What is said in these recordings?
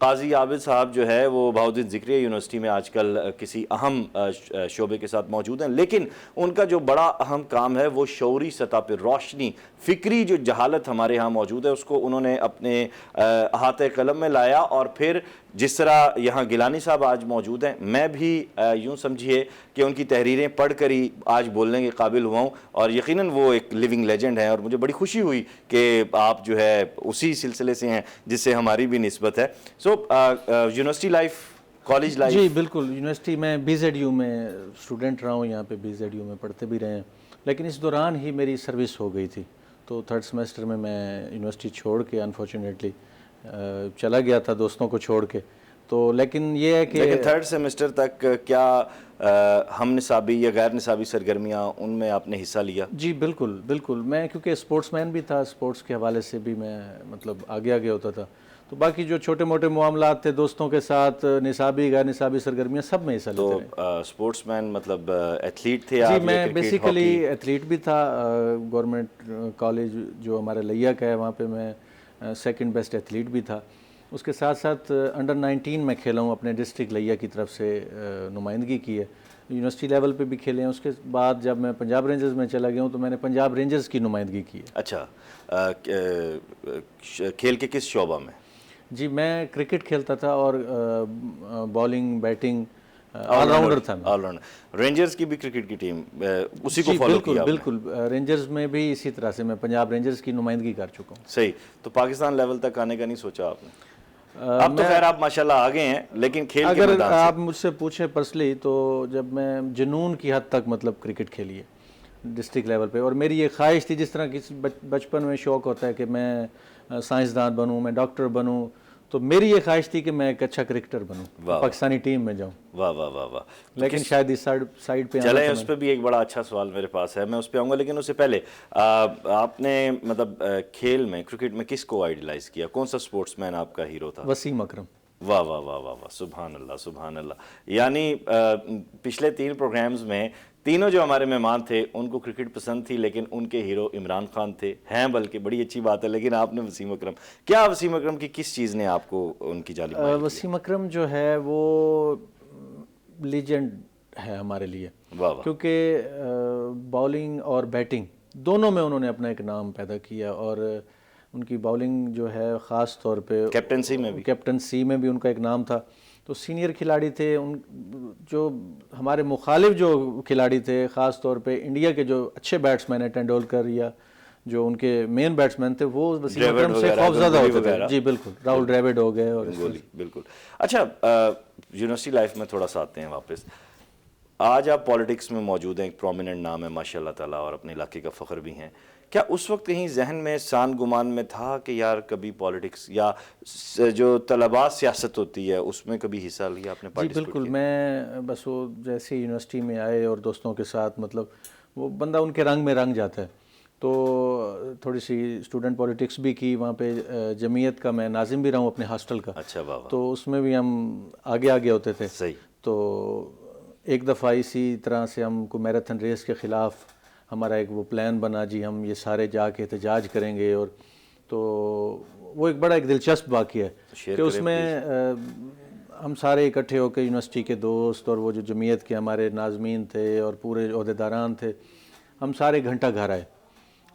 قاضی عابد صاحب جو ہے وہ بہاؤالدین ذکریہ یونیورسٹی میں آج کل کسی اہم شعبے کے ساتھ موجود ہیں، لیکن ان کا جو بڑا اہم کام ہے وہ شعوری سطح پہ روشنی، فکری جو جہالت ہمارے ہاں موجود ہے اس کو انہوں نے اپنے احاطہ قلم میں لایا، اور پھر جس طرح یہاں گیلانی صاحب آج موجود ہیں، میں بھی یوں سمجھیے کہ ان کی تحریریں پڑھ کر ہی آج بولنے کے قابل ہوا ہوں، اور یقیناً وہ ایک لیونگ لیجنڈ ہیں، اور مجھے بڑی خوشی ہوئی کہ آپ جو ہے اسی سلسلے سے ہیں جس سے ہماری بھی نسبت ہے. سو یونیورسٹی لائف، کالج لائف. جی بالکل، یونیورسٹی میں BZU میں اسٹوڈنٹ رہا ہوں، یہاں پہ BZU میں پڑھتے بھی رہے ہیں، لیکن اس دوران ہی میری سروس ہو گئی تھی، تو 3rd سیمسٹر میں یونیورسٹی چھوڑ کے انفارچونیٹلی چلا گیا تھا دوستوں کو چھوڑ کے. تو لیکن یہ ہے کہ لیکن 3rd سیمسٹر تک کیا ہم نصابی یا غیر نصابی سرگرمیاں ان میں آپ نے حصہ لیا؟ جی بالکل بالکل، میں کیونکہ اسپورٹس مین بھی تھا، اسپورٹس کے حوالے سے بھی میں مطلب آگے ہوتا تھا، تو باقی جو چھوٹے موٹے معاملات تھے دوستوں کے ساتھ، نصابی غیر نصابی سرگرمیاں سب میں حصہ لیتے رہے. تو اسپورٹس مین مطلب ایتھلیٹ تھے آپ؟ جی میں بیسیکلی ایتھلیٹ بھی تھا. گورنمنٹ کالج جو ہمارے لیا کا ہے وہاں پہ میں 2nd بیسٹ ایتھلیٹ بھی تھا. اس کے ساتھ ساتھ انڈر 19 میں کھیلا ہوں، اپنے ڈسٹرکٹ لیا کی طرف سے نمائندگی کی ہے. یونیورسٹی لیول پہ بھی کھیلے ہیں. اس کے بعد جب میں پنجاب رینجرز میں چلا گیا ہوں تو میں نے پنجاب رینجرز کی نمائندگی کی ہے. اچھا، کھیل کے کس شعبہ میں؟ جی میں کرکٹ کھیلتا تھا اور بالنگ بیٹنگ آل راؤنڈر تھا. All rounder. رینجرز کی بھی کرکٹ کی ٹیم اسی کو فالو کیا؟ بالکل رینجرز میں بھی اسی طرح سے میں پنجاب رینجرز کی نمائندگی کر چکا ہوں. صحیح. تو پاکستان لیول تک آنے کا نہیں سوچا آپ نے؟ اب تو خیر آپ ماشاءاللہ آگے ہیں، لیکن کھیل کے اگر میدان سے آپ مجھ سے پوچھیں پرسنلی تو جب میں جنون کی حد تک مطلب کرکٹ کھیلی ہے ڈسٹرکٹ لیول پہ، اور میری یہ خواہش تھی جس طرح کسی بچپن میں شوق ہوتا ہے کہ میں سائنسدان بنوں، میں ڈاکٹر بنوں، تو میری یہ خواہش تھی کہ میں ایک اچھا کرکٹر بنوں، پاکستانی ٹیم میں جاؤں. واہ واہ واہ واہ. لیکن شاید اس سائڈ پہ چلیں اس پہ بھی ایک بڑا اچھا سوال میرے پاس ہے، میں اس پہ آؤں گا، لیکن اس سے پہلے آپ نے مطلب کھیل میں، کرکٹ میں کس کو آئیڈیلائز کیا؟ کون سا سپورٹس مین آپ کا ہیرو تھا؟ وسیم اکرم. واہ واہ واہ واہ واہ، سبحان اللہ سبحان اللہ. یعنی پچھلے 3 پروگرامز میں تینوں جو ہمارے مہمان تھے ان کو کرکٹ پسند تھی، لیکن ان کے ہیرو عمران خان تھے، ہیں بلکہ بڑی اچھی بات ہے، لیکن آپ نے وسیم اکرم. کیا وسیم اکرم کی کس چیز نے آپ کو ان کی جانب مائل کیا؟ وسیم اکرم جو ہے وہ لیجنڈ ہے ہمارے لیے، کیونکہ بالنگ اور بیٹنگ دونوں میں انہوں نے اپنا ایک نام پیدا کیا، اور ان کی بالنگ جو ہے خاص طور پہ کیپٹنسی میں بھی ان کا ایک نام تھا. تو سینئر کھلاڑی تھے، ان جو ہمارے مخالف جو کھلاڑی تھے، خاص طور پہ انڈیا کے جو اچھے بیٹسمین ہیں ٹینڈولکر یا جو ان کے مین بیٹسمین تھے، وہ وسیم اکرم سے خوفزدہ ہوتے تھے. جی بالکل، راہل ڈراوڈ ہو گئے اور بالکل. اچھا یونیورسٹی لائف میں تھوڑا سا آتے ہیں واپس. آج آپ پالیٹکس میں موجود ہیں، ایک پرومیننٹ نام ہے ماشاء اللہ تعالیٰ، اور اپنے علاقے کا فخر بھی ہیں. کیا اس وقت کہیں ذہن میں سان گمان میں تھا کہ یار کبھی پالیٹکس یا جو طلباء سیاست ہوتی ہے اس میں کبھی حصہ لیا آپ نے؟ جی بالکل. میں بس وہ جیسے یونیورسٹی میں آئے اور دوستوں کے ساتھ مطلب وہ بندہ ان کے رنگ میں رنگ جاتا ہے، تو تھوڑی سی اسٹوڈنٹ پالیٹکس بھی کی وہاں پہ. جمعیت کا میں ناظم بھی رہا ہوں اپنے ہاسٹل کا. اچھا بابا. تو اس میں بھی ہم آگے ہوتے تھے. صحیح. تو ایک دفعہ اسی طرح سے ہم کو میراتھن ریس کے خلاف ہمارا ایک وہ پلان بنا، جی ہم یہ سارے جا کے احتجاج کریں گے، اور تو وہ ایک بڑا ایک دلچسپ واقعہ ہے کہ اس میں ہم سارے اکٹھے ہو کے یونیورسٹی کے دوست اور وہ جو جمعیت کے ہمارے ناظمین تھے اور پورے عہدیداران تھے، ہم سارے گھنٹہ گھر آئے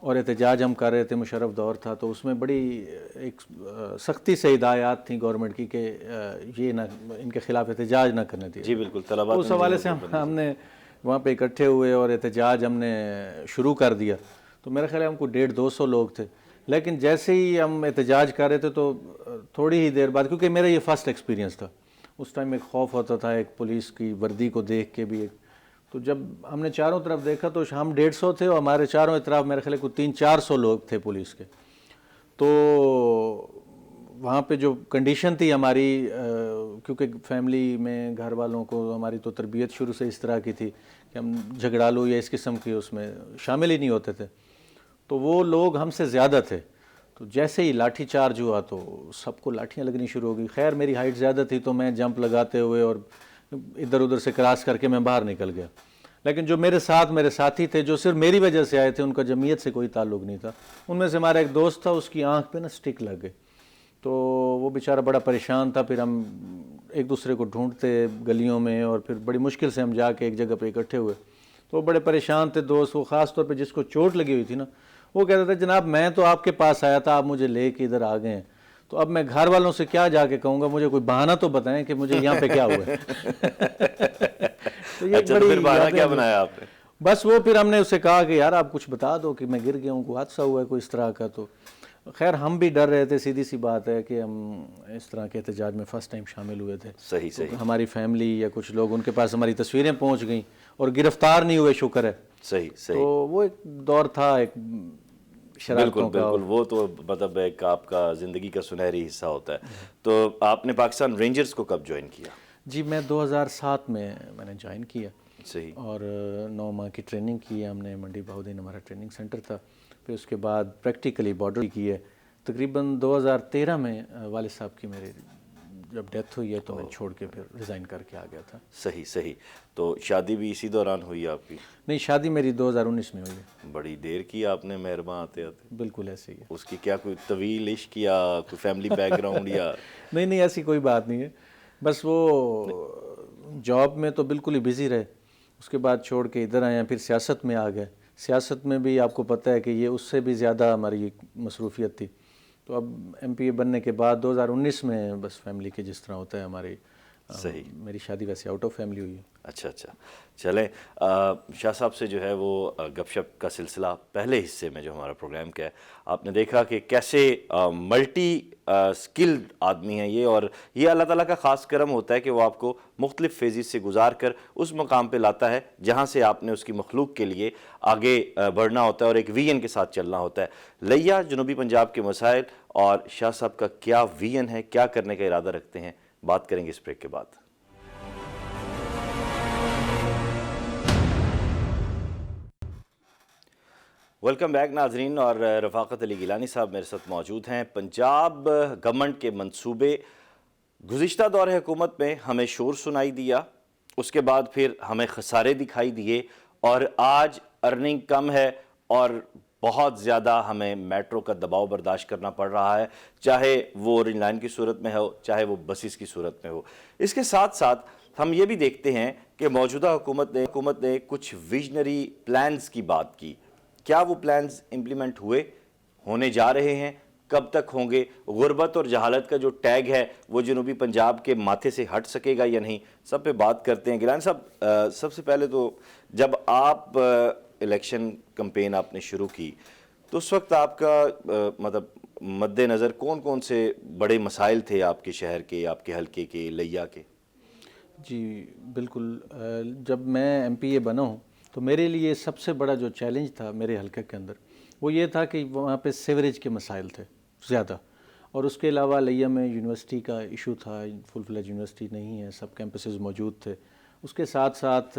اور احتجاج ہم کر رہے تھے. مشرف دور تھا، تو اس میں بڑی ایک سختی سے ہدایات تھیں گورنمنٹ کی کہ یہ نہ ان کے خلاف احتجاج نہ کرنے دیا. جی بالکل. طلباء اس حوالے سے ہم نے وہاں پہ اکٹھے ہوئے اور احتجاج ہم نے شروع کر دیا. تو میرا خیال ہے ہم کو 150-200 لوگ تھے، لیکن جیسے ہی ہم احتجاج کر رہے تھے تو تھوڑی ہی دیر بعد، کیونکہ میرا یہ فرسٹ ایکسپیرینس تھا، اس ٹائم ایک خوف ہوتا تھا ایک پولیس کی وردی کو دیکھ کے بھی. تو جب ہم نے چاروں طرف دیکھا تو ہم 150 تھے اور ہمارے چاروں اطراف میرے خیال ہے 300-400 لوگ تھے پولیس کے. تو وہاں پہ جو کنڈیشن تھی ہماری، کیونکہ فیملی میں گھر والوں کو ہماری تو تربیت شروع سے اس طرح کی تھی کہ ہم جھگڑالو یا اس قسم کی اس میں شامل ہی نہیں ہوتے تھے، تو وہ لوگ ہم سے زیادہ تھے. تو جیسے ہی لاٹھی چارج ہوا تو سب کو لاٹھیاں لگنی شروع ہو گئی. خیر میری ہائٹ زیادہ تھی تو میں جمپ لگاتے ہوئے اور ادھر ادھر سے کراس کر کے میں باہر نکل گیا. لیکن جو میرے ساتھی تھے جو صرف میری وجہ سے آئے تھے، ان کا جمعیت سے کوئی تعلق نہیں تھا. ان میں سے ہمارا ایک دوست تھا، اس کی آنکھ پہ نا سٹک لگ گئی. تو وہ بیچارہ بڑا پریشان تھا. پھر ہم ایک دوسرے کو ڈھونڈتے گلیوں میں اور پھر بڑی مشکل سے ہم جا کے ایک جگہ پہ اکٹھے ہوئے. تو وہ بڑے پریشان تھے دوست. وہ خاص طور پہ جس کو چوٹ لگی ہوئی تھی نا, وہ کہتا تھا جناب میں تو آپ کے پاس آیا تھا, آپ مجھے لے کے ادھر آ گئے ہیں, تو اب میں گھر والوں سے کیا جا کے کہوں گا, مجھے کوئی بہانہ تو بتائیں کہ مجھے یہاں پہ کیا ہوا ہے. تو یہ اچھا, تو پھر بہانہ کیا بنایا آپ نے؟ بس وہ پھر ہم نے اسے کہا کہ یار آپ کچھ بتا دو کہ میں گر گیا ہوں, کوئی حادثہ ہوا ہے کوئی اس طرح کا. تو خیر ہم بھی ڈر رہے تھے, سیدھی سی بات ہے کہ ہم اس طرح کے احتجاج میں فرسٹ ٹائم شامل ہوئے تھے. صحیح صحیح. ہماری فیملی یا کچھ لوگ, ان کے پاس ہماری تصویریں پہنچ گئیں اور گرفتار نہیں ہوئے, شکر ہے. صحیح صحیح. تو وہ ایک دور تھا ایک شرارتوں کا. بالکل, وہ تو مطلب ایک آپ کا زندگی کا سنہری حصہ ہوتا ہے. تو آپ نے پاکستان رینجرز کو کب جوائن کیا؟ جی میں 2007 میں نے جوائن کیا. صحیح. اور 9 ماہ کی ٹریننگ کی ہے ہم نے. منڈی بہودین ہمارا ٹریننگ سینٹر تھا. پھر اس کے بعد پریکٹیکلی بارڈر کی ہے. تقریباً 2013 میں والد صاحب کی میرے جب ڈیتھ ہوئی ہے تو میں چھوڑ کے پھر ریزائن کر کے آ گیا تھا. صحیح صحیح. تو شادی بھی اسی دوران ہوئی آپ کی؟ نہیں, شادی میری 2019 میں ہوئی ہے. بڑی دیر کی آپ نے مہرباں آتے آتے. بالکل ایسے ہی ہے. اس کی کیا کوئی طویل عشق یا کوئی فیملی بیک گراؤنڈ یا؟ نہیں ایسی کوئی بات نہیں ہے. بس وہ جاب میں تو بالکل ہی بزی رہے, اس کے بعد چھوڑ کے ادھر آئے ہیں, پھر سیاست میں آ گئے. سیاست میں بھی آپ کو پتہ ہے کہ یہ اس سے بھی زیادہ ہماری مصروفیت تھی. تو اب ایم پی اے بننے کے بعد 2019 میں بس فیملی کے جس طرح ہوتا ہے ہماری. صحیح. میری شادی ویسے آؤٹ آف فیملی ہوئی ہے. اچھا اچھا. چلیں, شاہ صاحب سے جو ہے وہ گپ شپ کا سلسلہ پہلے حصے میں جو ہمارا پروگرام کا ہے, آپ نے دیکھا کہ کیسے ملٹی سکلڈ آدمی ہیں یہ, اور یہ اللہ تعالیٰ کا خاص کرم ہوتا ہے کہ وہ آپ کو مختلف فیزز سے گزار کر اس مقام پہ لاتا ہے جہاں سے آپ نے اس کی مخلوق کے لیے آگے بڑھنا ہوتا ہے اور ایک ویژن کے ساتھ چلنا ہوتا ہے. لیا جنوبی پنجاب کے مسائل اور شاہ صاحب کا کیا ویژن ہے, کیا کرنے کا ارادہ رکھتے ہیں, بات کریں گے اس بریک کے بعد. ویلکم بیک ناظرین, اور رفاقت علی گیلانی صاحب میرے ساتھ موجود ہیں. پنجاب گورنمنٹ کے منصوبے گزشتہ دور حکومت میں ہمیں شور سنائی دیا, اس کے بعد پھر ہمیں خسارے دکھائی دیے, اور آج ارننگ کم ہے اور بہت زیادہ ہمیں میٹرو کا دباؤ برداشت کرنا پڑ رہا ہے, چاہے وہ اورنج لائن کی صورت میں ہو چاہے وہ بسیز کی صورت میں ہو. اس کے ساتھ ساتھ ہم یہ بھی دیکھتے ہیں کہ موجودہ حکومت نے کچھ ویژنری پلانز کی بات کی. کیا وہ پلانز امپلیمنٹ ہوئے, ہونے جا رہے ہیں, کب تک ہوں گے؟ غربت اور جہالت کا جو ٹیگ ہے وہ جنوبی پنجاب کے ماتھے سے ہٹ سکے گا یا نہیں, سب پہ بات کرتے ہیں. گیلانی صاحب, سب سے پہلے تو جب آپ الیکشن کمپین آپ نے شروع کی تو اس وقت آپ کا مطلب مد نظر کون کون سے بڑے مسائل تھے آپ کے شہر کے, آپ کے حلقے کے, لیا کے؟ جی بالکل, جب میں ایم پی اے بنا ہوں تو میرے لیے سب سے بڑا جو چیلنج تھا میرے حلقے کے اندر وہ یہ تھا کہ وہاں پہ سیوریج کے مسائل تھے زیادہ, اور اس کے علاوہ لیا میں یونیورسٹی کا ایشو تھا. فل فلیج یونیورسٹی نہیں ہے, سب کیمپسز موجود تھے. اس کے ساتھ ساتھ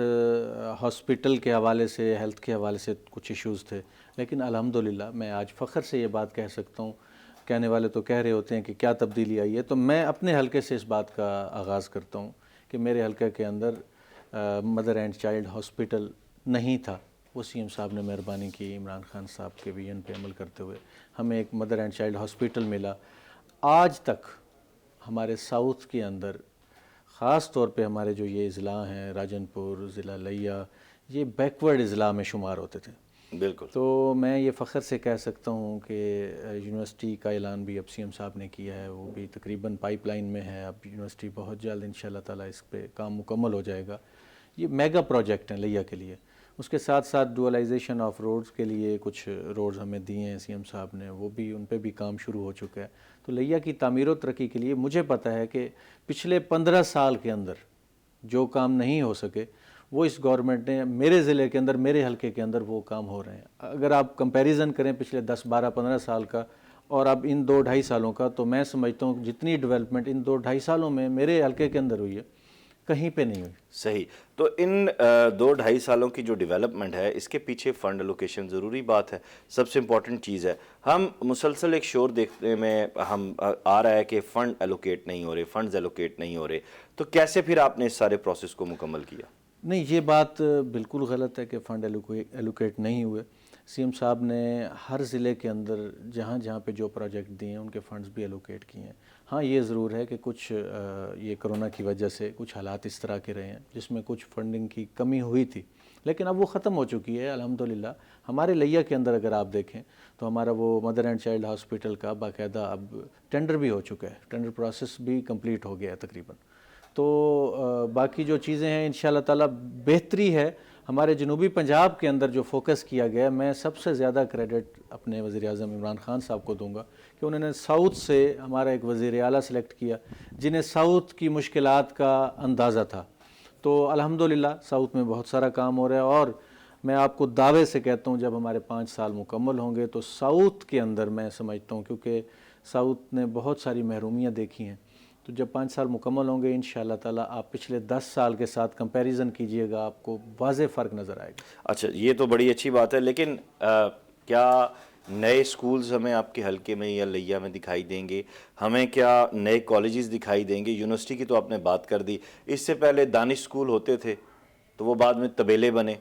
ہاسپٹل کے حوالے سے, ہیلتھ کے حوالے سے کچھ ایشوز تھے. لیکن الحمدللہ میں آج فخر سے یہ بات کہہ سکتا ہوں, کہنے والے تو کہہ رہے ہوتے ہیں کہ کیا تبدیلی آئی ہے, تو میں اپنے حلقے سے اس بات کا آغاز کرتا ہوں کہ میرے حلقے کے اندر مدر اینڈ چائلڈ ہاسپٹل نہیں تھا. وہ سی ایم صاحب نے مہربانی کی, عمران خان صاحب کے ویژن پہ عمل کرتے ہوئے ہمیں ایک مدر اینڈ چائلڈ ہاسپٹل ملا. آج تک ہمارے ساؤتھ کے اندر خاص طور پہ ہمارے جو یہ اضلاع ہیں, راجن پور, ضلع لیا, یہ بیکورڈ اضلاع میں شمار ہوتے تھے. بالکل. تو میں یہ فخر سے کہہ سکتا ہوں کہ یونیورسٹی کا اعلان بھی اب سی ایم صاحب نے کیا ہے, وہ بھی تقریباً پائپ لائن میں ہے. اب یونیورسٹی بہت جلد انشاءاللہ تعالیٰ اس پہ کام مکمل ہو جائے گا. یہ میگا پروجیکٹ ہیں لیا کے لیے. اس کے ساتھ ساتھ ڈوئلائزیشن آف روڈز کے لیے کچھ روڈز ہمیں دیے ہیں سی ایم صاحب نے, وہ بھی ان پہ بھی کام شروع ہو چکا ہے. تو لیا کی تعمیر و ترقی کے لیے مجھے پتہ ہے کہ پچھلے 15 سال کے اندر جو کام نہیں ہو سکے وہ اس گورنمنٹ نے میرے ضلع کے اندر, میرے حلقے کے اندر وہ کام ہو رہے ہیں. اگر آپ کمپیریزن کریں پچھلے 10, 12, 15 سال کا اور اب ان 2-2.5 سالوں کا, تو میں سمجھتا ہوں جتنی ڈیولپمنٹ ان 2-2.5 سالوں میں میرے حلقے کے اندر ہوئی ہے کہیں پہ نہیں ہوئی. صحیح. تو ان 2-2.5 سالوں کی جو ڈیولپمنٹ ہے اس کے پیچھے فنڈ الوکیشن ضروری بات ہے, سب سے امپورٹنٹ چیز ہے. ہم مسلسل ایک شور دیکھنے میں ہم آ رہا ہے کہ فنڈ ایلوکیٹ نہیں ہو رہے, فنڈز ایلوکیٹ نہیں ہو رہے, تو کیسے پھر آپ نے اس سارے پروسیس کو مکمل کیا؟ نہیں, یہ بات بالکل غلط ہے کہ فنڈ ایلوکیٹ نہیں ہوئے. سی ایم صاحب نے ہر ضلع کے اندر جہاں جہاں پہ جو پروجیکٹ دیے ہیں ان کے فنڈز بھی الوکیٹ کیے ہیں. ہاں یہ ضرور ہے کہ کچھ یہ کرونا کی وجہ سے کچھ حالات اس طرح کے رہے ہیں جس میں کچھ فنڈنگ کی کمی ہوئی تھی، لیکن اب وہ ختم ہو چکی ہے الحمدللہ. ہمارے لیا کے اندر اگر آپ دیکھیں تو ہمارا وہ مدر اینڈ چائلڈ ہاسپٹل کا باقاعدہ اب ٹینڈر بھی ہو چکا ہے، ٹینڈر پروسیس بھی کمپلیٹ ہو گیا ہے تقریباً. تو باقی جو چیزیں ہیں انشاءاللہ تعالی بہتری ہے. ہمارے جنوبی پنجاب کے اندر جو فوکس کیا گیا ہے، میں سب سے زیادہ کریڈٹ اپنے وزیر اعظم عمران خان صاحب کو دوں گا کہ انہوں نے ساؤتھ سے ہمارا ایک وزیر اعلیٰ سلیکٹ کیا جنہیں ساؤتھ کی مشکلات کا اندازہ تھا. تو الحمدللہ ساؤتھ میں بہت سارا کام ہو رہا ہے، اور میں آپ کو دعوے سے کہتا ہوں جب ہمارے 5 سال مکمل ہوں گے تو ساؤتھ کے اندر میں سمجھتا ہوں، کیونکہ ساؤتھ نے بہت ساری محرومیاں دیکھی ہیں، تو جب 5 سال مکمل ہوں گے انشاءاللہ تعالی آپ پچھلے 10 سال کے ساتھ کمپیریزن کیجئے گا، آپ کو واضح فرق نظر آئے گا. اچھا، یہ تو بڑی اچھی بات ہے، لیکن کیا نئے سکولز ہمیں آپ کے حلقے میں یا لیا میں دکھائی دیں گے؟ ہمیں کیا نئے کالجز دکھائی دیں گے؟ یونیورسٹی کی تو آپ نے بات کر دی، اس سے پہلے دانش سکول ہوتے تھے تو وہ بعد میں طبیلے بنے،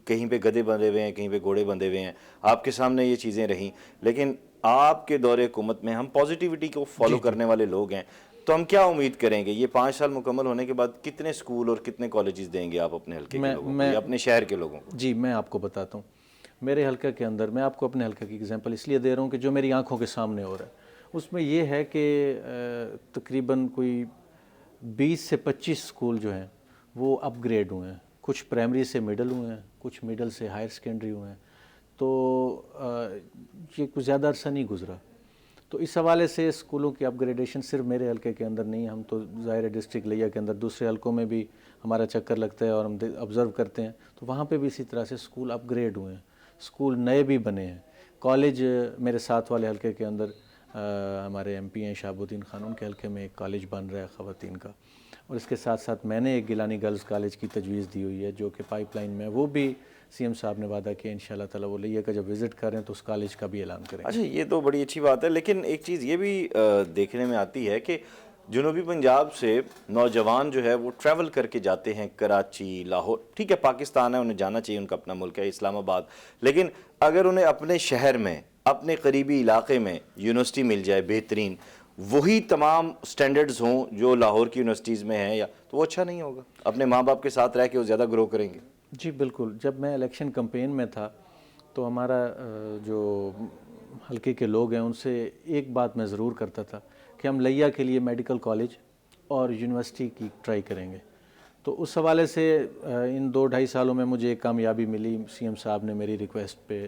کہیں پہ گدھے بندھے ہوئے ہیں، کہیں پہ گھوڑے بندھے ہوئے ہیں، آپ کے سامنے یہ چیزیں رہیں. لیکن آپ کے دور حکومت میں ہم پازیٹیوٹی کو فالو کرنے والے لوگ ہیں، تو ہم کیا امید کریں گے یہ 5 سال مکمل ہونے کے بعد کتنے سکول اور کتنے کالجز دیں گے آپ اپنے حلقے کے لوگوں کو یا اپنے شہر کے لوگوں کو؟ جی میں آپ کو بتاتا ہوں. میرے حلقہ کے اندر میں آپ کو اپنے حلقہ کی اگزامپل اس لیے دے رہا ہوں کہ جو میری آنکھوں کے سامنے ہو رہا ہے اس میں یہ ہے کہ تقریباً کوئی 20 سے 25 سکول جو ہیں وہ اپ گریڈ ہوئے ہیں. کچھ پرائمری سے مڈل ہوئے ہیں، کچھ مڈل سے ہائر سیکنڈری ہوئے ہیں. تو یہ کچھ زیادہ عرصہ نہیں گزرا. تو اس حوالے سے اسکولوں کی اپ گریڈیشن صرف میرے حلقے کے اندر نہیں، ہم تو ظاہر ڈسٹرکٹ لیا کے اندر دوسرے حلقوں میں بھی ہمارا چکر لگتا ہے اور ہم آبزرو کرتے ہیں، تو وہاں پہ بھی اسی طرح سے اسکول اپ گریڈ ہوئے ہیں، اسکول نئے بھی بنے ہیں. کالج میرے ساتھ والے حلقے کے اندر ہمارے ایم پی ہیں شہاب الدین خان، ان کے حلقے میں ایک کالج بن رہا ہے خواتین کا، اور اس کے ساتھ ساتھ میں نے ایک گیلانی گرلز کالج کی تجویز دی ہوئی ہے جو کہ پائپ لائن میں، وہ بھی سی ایم صاحب نے وعدہ کیا انشاءاللہ تعالی وہ لیا کا جب وزٹ کریں تو اس کالج کا بھی اعلان کریں. اچھا، یہ تو بڑی اچھی بات ہے، لیکن ایک چیز یہ بھی دیکھنے میں آتی ہے کہ جنوبی پنجاب سے نوجوان جو ہے وہ ٹریول کر کے جاتے ہیں کراچی، لاہور، ٹھیک ہے پاکستان ہے انہیں جانا چاہیے، ان کا اپنا ملک ہے اسلام آباد، لیکن اگر انہیں اپنے شہر میں اپنے قریبی علاقے میں یونیورسٹی مل جائے بہترین، وہی تمام سٹینڈرڈز ہوں جو لاہور کی یونیورسٹیز میں ہیں، یا تو وہ اچھا نہیں ہوگا؟ اپنے ماں باپ کے ساتھ رہ کے وہ زیادہ گرو کریں گے. جی بالکل. جب میں الیکشن کمپین میں تھا تو ہمارا جو حلقے کے لوگ ہیں ان سے ایک بات میں ضرور کرتا تھا کہ ہم لیا کے لیے میڈیکل کالج اور یونیورسٹی کی ٹرائی کریں گے. تو اس حوالے سے ان 2-2.5 سالوں میں مجھے ایک کامیابی ملی. سی ایم صاحب نے میری ریکویسٹ پہ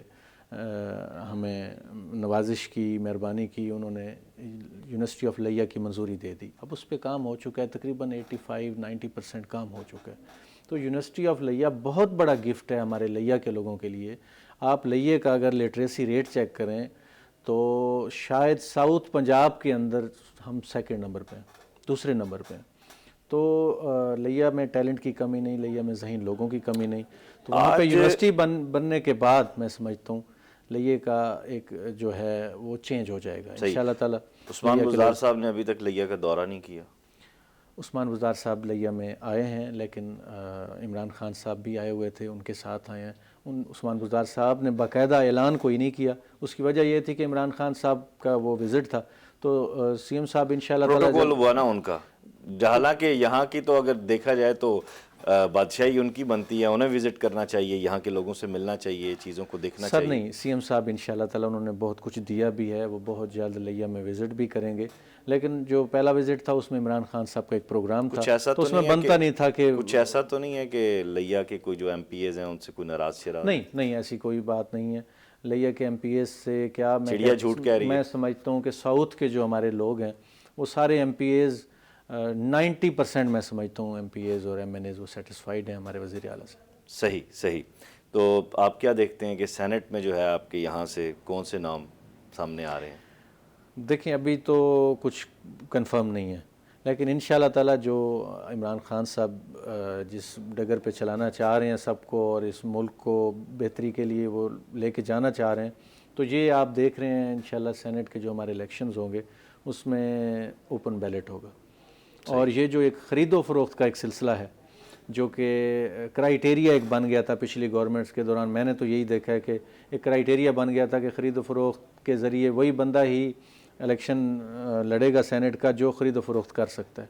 ہمیں نوازش کی، مہربانی کی، انہوں نے یونیورسٹی آف لیا کی منظوری دے دی. اب اس پہ کام ہو چکا ہے، تقریباً 85-90% کام ہو چکا ہے. تو یونیورسٹی آف لیا بہت بڑا گفٹ ہے ہمارے لیا کے لوگوں کے لیے. آپ لیا کا اگر لٹریسی ریٹ چیک کریں تو شاید ساؤتھ پنجاب کے اندر ہم 2nd نمبر پہ ہیں، دوسرے نمبر پہ ہیں. تو لیا میں ٹیلنٹ کی کمی نہیں، لیا میں ذہین لوگوں کی کمی نہیں. تو وہاں پہ یونیورسٹی بننے کے بعد میں سمجھتا ہوں لیا کا ایک جو ہے وہ چینج ہو جائے گا انشاءاللہ تعالی. عثمان بزدار صاحب نے ابھی تک لیا کا دورہ نہیں کیا. عثمان بزدار صاحب لیا میں آئے ہیں، لیکن عمران خان صاحب بھی آئے ہوئے تھے، ان کے ساتھ آئے ہیں. عثمان بزدار صاحب نے باقاعدہ اعلان کوئی نہیں کیا. اس کی وجہ یہ تھی کہ عمران خان صاحب کا وہ وزٹ تھا، تو سی ایم صاحب انشاءاللہ تعالی پروٹوکول ہوا نا ان کا، حالانکہ یہاں کی تو اگر دیکھا جائے تو بادشاہی ان کی بنتی ہے، انہیں وزٹ کرنا چاہیے، یہاں کے لوگوں سے ملنا چاہیے، چیزوں کو دیکھنا چاہیے. سر نہیں، سی ایم صاحب انشاءاللہ تعالی انہوں نے بہت کچھ دیا بھی ہے، وہ بہت جلد لیا میں وزٹ بھی کریں گے. لیکن جو پہلا وزٹ تھا اس میں عمران خان صاحب کا ایک پروگرام تھا، تو اس میں بنتا نہیں تھا کہ کچھ ایسا تو نہیں ہے کہ لیا کے کوئی جو ایم پی ایز ہیں ان سے کوئی ناراض شراض؟ نہیں ایسی کوئی بات نہیں ہے. لیا کے ایم پی ایز سے کیا چڑیا جھوٹ کہہ رہی ہے. میں سمجھتا ہوں کہ ساؤتھ کے جو ہمارے لوگ ہیں وہ سارے ایم پی ایز 90% میں سمجھتا ہوں ایم پی ایز اور ایم این ایز وہ سیٹسفائیڈ ہیں ہمارے وزیر اعلیٰ سے. صحیح. تو آپ کیا دیکھتے ہیں کہ سینٹ میں جو ہے آپ کے یہاں سے کون سے نام سامنے آ رہے ہیں؟ دیکھیں ابھی تو کچھ کنفرم نہیں ہے، لیکن انشاءاللہ تعالی جو عمران خان صاحب جس ڈگر پہ چلانا چاہ رہے ہیں سب کو اور اس ملک کو بہتری کے لیے وہ لے کے جانا چاہ رہے ہیں، تو یہ آپ دیکھ رہے ہیں انشاءاللہ سینٹ کے جو ہمارے الیکشنز ہوں گے اس میں اوپن بیلٹ ہوگا. اور یہ جو ایک خرید و فروخت کا ایک سلسلہ ہے جو کہ کرائیٹیریا ایک بن گیا تھا پچھلی گورنمنٹس کے دوران. میں نے تو یہی دیکھا ہے کہ ایک کرائیٹیریا بن گیا تھا کہ خرید و فروخت کے ذریعے وہی بندہ ہی الیکشن لڑے گا سینٹ کا جو خرید و فروخت کر سکتا ہے.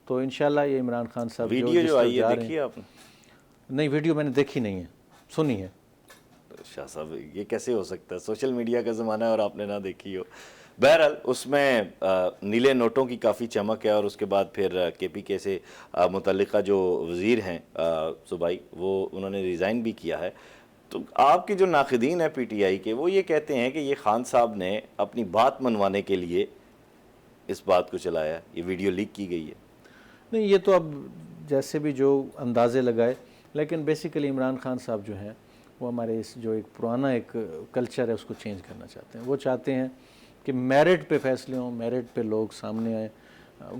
تو انشاءاللہ یہ عمران خان صاحب ویڈیو جو آئی ہے دیکھی آپ نے؟ نہیں, ویڈیو میں نے دیکھی نہیں ہے, سنی ہے. شاہ صاحب یہ کیسے ہو سکتا ہے؟ سوشل میڈیا کا زمانہ ہے اور آپ نے نہ دیکھی ہو. بہرحال اس میں نیلے نوٹوں کی کافی چمک ہے، اور اس کے بعد پھر کے پی کے سے متعلقہ جو وزیر ہیں صوبائی، وہ انہوں نے ریزائن بھی کیا ہے. تو آپ کے جو ناقدین ہیں پی ٹی آئی کے، وہ یہ کہتے ہیں کہ یہ خان صاحب نے اپنی بات منوانے کے لیے اس بات کو چلایا. یہ ویڈیو لیک کی گئی ہے. نہیں، یہ تو اب جیسے بھی جو اندازے لگائے، لیکن بیسیکلی عمران خان صاحب جو ہیں وہ ہمارے اس جو ایک پرانا ایک کلچر ہے اس کو چینج کرنا چاہتے ہیں. وہ چاہتے ہیں کہ میرٹ پہ فیصلے ہوں، میرٹ پہ لوگ سامنے آئیں.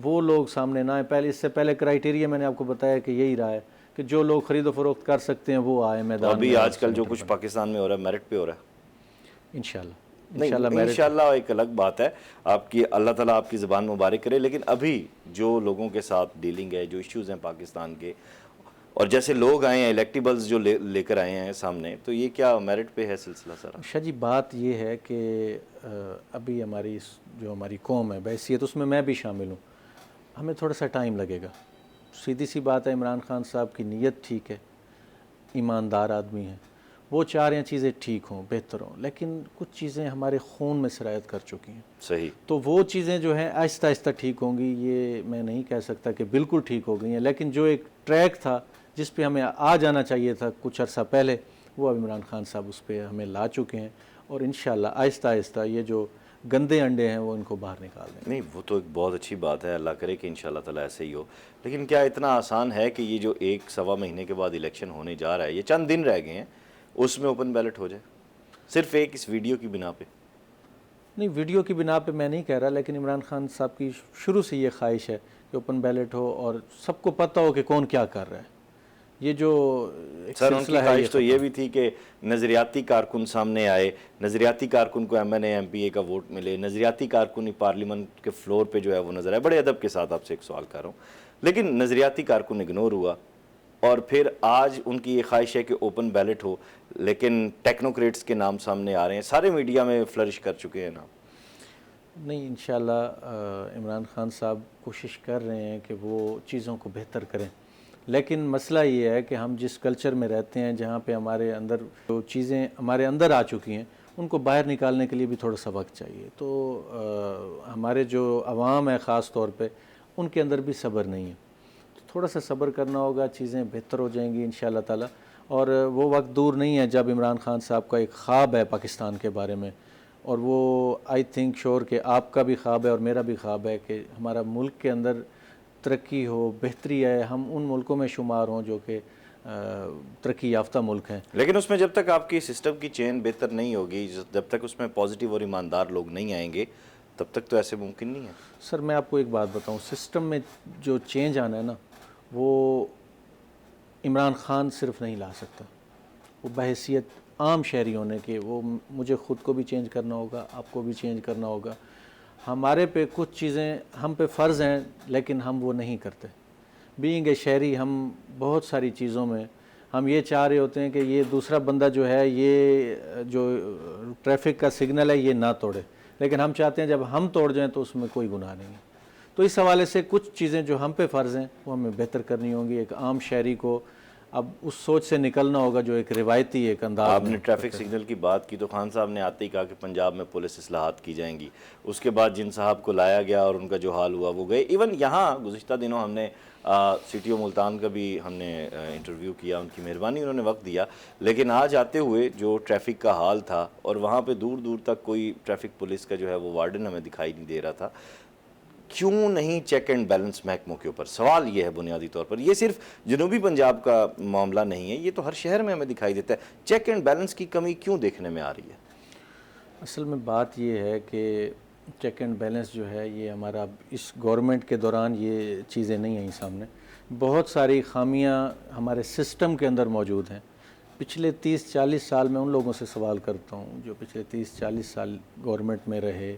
وہ لوگ سامنے نہ آئیں. پہلے اس سے پہلے کرائیٹیریا میں نے آپ کو بتایا کہ یہی رہا ہے کہ جو لوگ خرید و فروخت کر سکتے ہیں وہ آئیں میدان میں. ابھی آج کل جو کچھ پاکستان میں ہو رہا ہے میرٹ پہ ہو رہا ہے. انشاءاللہ انشاءاللہ ایک الگ بات ہے آپ کی، اللہ تعالیٰ آپ کی زبان مبارک کرے. لیکن ابھی جو لوگوں کے ساتھ ڈیلنگ ہے، جو ایشوز ہیں پاکستان کے، اور جیسے لوگ آئے ہیں الیکٹیبلز جو لے کر آئے ہیں سامنے، تو یہ کیا میرٹ پہ ہے سلسلہ سارا؟ شاہ جی بات یہ ہے کہ ابھی ہماری جو ہماری قوم ہے بحیثیت اس میں بھی شامل ہوں، ہمیں تھوڑا سا ٹائم لگے گا. سیدھی سی بات ہے، عمران خان صاحب کی نیت ٹھیک ہے، ایماندار آدمی ہیں، وہ چاہ رہے ہیں چیزیں ٹھیک ہوں، بہتر ہوں، لیکن کچھ چیزیں ہمارے خون میں سرایت کر چکی ہیں. صحیح. تو وہ چیزیں جو ہیں آہستہ آہستہ ٹھیک ہوں گی. یہ میں نہیں کہہ سکتا کہ بالکل ٹھیک ہو گئی ہیں، لیکن جو ایک ٹریک تھا جس پہ ہمیں آ جانا چاہیے تھا کچھ عرصہ پہلے، وہ اب عمران خان صاحب اس پہ ہمیں لا چکے ہیں. اور انشاءاللہ آہستہ آہستہ یہ جو گندے انڈے ہیں وہ ان کو باہر نکال دیں. نہیں، وہ تو ایک بہت اچھی بات ہے، اللہ کرے کہ انشاءاللہ تعالیٰ ایسے ہی ہو. لیکن کیا اتنا آسان ہے کہ یہ جو 1-1.25 مہینے کے بعد الیکشن ہونے جا رہا ہے، یہ چند دن رہ گئے ہیں، اس میں اوپن بیلٹ ہو جائے صرف ایک اس ویڈیو کی بنا پہ؟ نہیں، ویڈیو کی بنا پہ میں نہیں کہہ رہا، لیکن عمران خان صاحب کی شروع سے یہ خواہش ہے کہ اوپن بیلٹ ہو اور سب کو پتہ ہو کہ کون کیا کر رہا ہے. یہ جو سر ان کی خواہش تو یہ بھی تھی کہ نظریاتی کارکن سامنے آئے، نظریاتی کارکن کو M N A M P A کا ووٹ ملے، نظریاتی کارکن پارلیمنٹ کے فلور پہ جو ہے وہ نظر آئے. بڑے ادب کے ساتھ آپ سے ایک سوال کر رہا ہوں، لیکن نظریاتی کارکن اگنور ہوا، اور پھر آج ان کی یہ خواہش ہے کہ اوپن بیلٹ ہو، لیکن ٹیکنوکریٹس کے نام سامنے آ رہے ہیں، سارے میڈیا میں فلرش کر چکے ہیں نام. نہیں، انشاءاللہ عمران خان صاحب کوشش کر رہے ہیں کہ وہ چیزوں کو بہتر کریں، لیکن مسئلہ یہ ہے کہ ہم جس کلچر میں رہتے ہیں، جہاں پہ ہمارے اندر جو چیزیں ہمارے اندر آ چکی ہیں ان کو باہر نکالنے کے لیے بھی تھوڑا سا وقت چاہیے. تو ہمارے جو عوام ہے خاص طور پہ ان کے اندر بھی صبر نہیں ہے. تھوڑا سا صبر کرنا ہوگا، چیزیں بہتر ہو جائیں گی انشاءاللہ تعالی. اور وہ وقت دور نہیں ہے جب عمران خان صاحب کا ایک خواب ہے پاکستان کے بارے میں، اور وہ آئی تھنک شور کہ آپ کا بھی خواب ہے اور میرا بھی خواب ہے کہ ہمارا ملک کے اندر ترقی ہو، بہتری ہے، ہم ان ملکوں میں شمار ہوں جو کہ ترقی یافتہ ملک ہیں. لیکن اس میں جب تک آپ کی سسٹم کی چین بہتر نہیں ہوگی، جب تک اس میں پازیٹیو اور ایماندار لوگ نہیں آئیں گے، تب تک تو ایسے ممکن نہیں ہے. سر میں آپ کو ایک بات بتاؤں، سسٹم میں جو چینج آنا ہے نا، وہ عمران خان صرف نہیں لا سکتا. وہ بحیثیت عام شہری ہونے کے، وہ مجھے خود کو بھی چینج کرنا ہوگا، آپ کو بھی چینج کرنا ہوگا. ہمارے پہ کچھ چیزیں ہم پہ فرض ہیں لیکن ہم وہ نہیں کرتے. بینگ اے شہری ہم بہت ساری چیزوں میں ہم یہ چاہ رہے ہوتے ہیں کہ یہ دوسرا بندہ جو ہے، یہ جو ٹریفک کا سگنل ہے یہ نہ توڑے، لیکن ہم چاہتے ہیں جب ہم توڑ جائیں تو اس میں کوئی گناہ نہیں ہے. تو اس حوالے سے کچھ چیزیں جو ہم پہ فرض ہیں وہ ہمیں بہتر کرنی ہوں گی. ایک عام شہری کو اب اس سوچ سے نکلنا ہوگا جو ایک روایتی ایک انداز. آپ نے ٹریفک سگنل کی بات کی تو خان صاحب نے آتے ہی کہا کہ پنجاب میں پولیس اصلاحات کی جائیں گی. اس کے بعد جن صاحب کو لایا گیا اور ان کا جو حال ہوا وہ گئے. ایون یہاں گزشتہ دنوں ہم نے سی ٹی او ملتان کا بھی ہم نے انٹرویو کیا، ان کی مہربانی، انہوں نے وقت دیا. لیکن آج آتے ہوئے جو ٹریفک کا حال تھا، اور وہاں پہ دور دور تک کوئی ٹریفک پولیس کا جو ہے وہ وارڈن ہمیں دکھائی نہیں دے رہا تھا. کیوں نہیں چیک اینڈ بیلنس محکموں کے اوپر؟ سوال یہ ہے بنیادی طور پر. یہ صرف جنوبی پنجاب کا معاملہ نہیں ہے، یہ تو ہر شہر میں ہمیں دکھائی دیتا ہے. چیک اینڈ بیلنس کی کمی کیوں دیکھنے میں آ رہی ہے؟ اصل میں بات یہ ہے کہ چیک اینڈ بیلنس جو ہے یہ ہمارا اس گورنمنٹ کے دوران یہ چیزیں نہیں آئیں سامنے. بہت ساری خامیاں ہمارے سسٹم کے اندر موجود ہیں. پچھلے 30-40 سال میں ان لوگوں سے سوال کرتا ہوں جو پچھلے 30-40 سال گورنمنٹ میں رہے،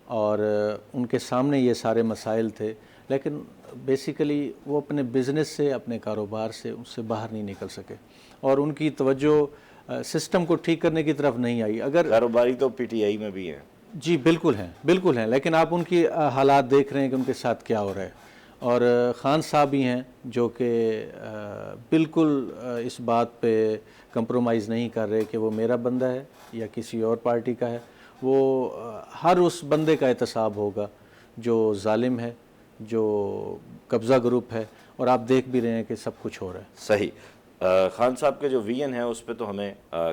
اور ان کے سامنے یہ سارے مسائل تھے، لیکن بیسیکلی وہ اپنے بزنس سے, اپنے کاروبار سے اس سے باہر نہیں نکل سکے, اور ان کی توجہ سسٹم کو ٹھیک کرنے کی طرف نہیں آئی. اگر کاروباری تو پی ٹی آئی میں بھی ہیں. جی بالکل ہیں, بالکل ہیں, لیکن آپ ان کی حالات دیکھ رہے ہیں کہ ان کے ساتھ کیا ہو رہا ہے. اور خان صاحب بھی ہیں جو کہ بالکل اس بات پہ کمپرومائز نہیں کر رہے کہ وہ میرا بندہ ہے یا کسی اور پارٹی کا ہے. وہ ہر اس بندے کا احتساب ہوگا جو ظالم ہے, جو قبضہ گروپ ہے, اور آپ دیکھ بھی رہے ہیں کہ سب کچھ ہو رہا ہے. صحیح. خان صاحب کے جو ویژن ہے اس پہ تو ہمیں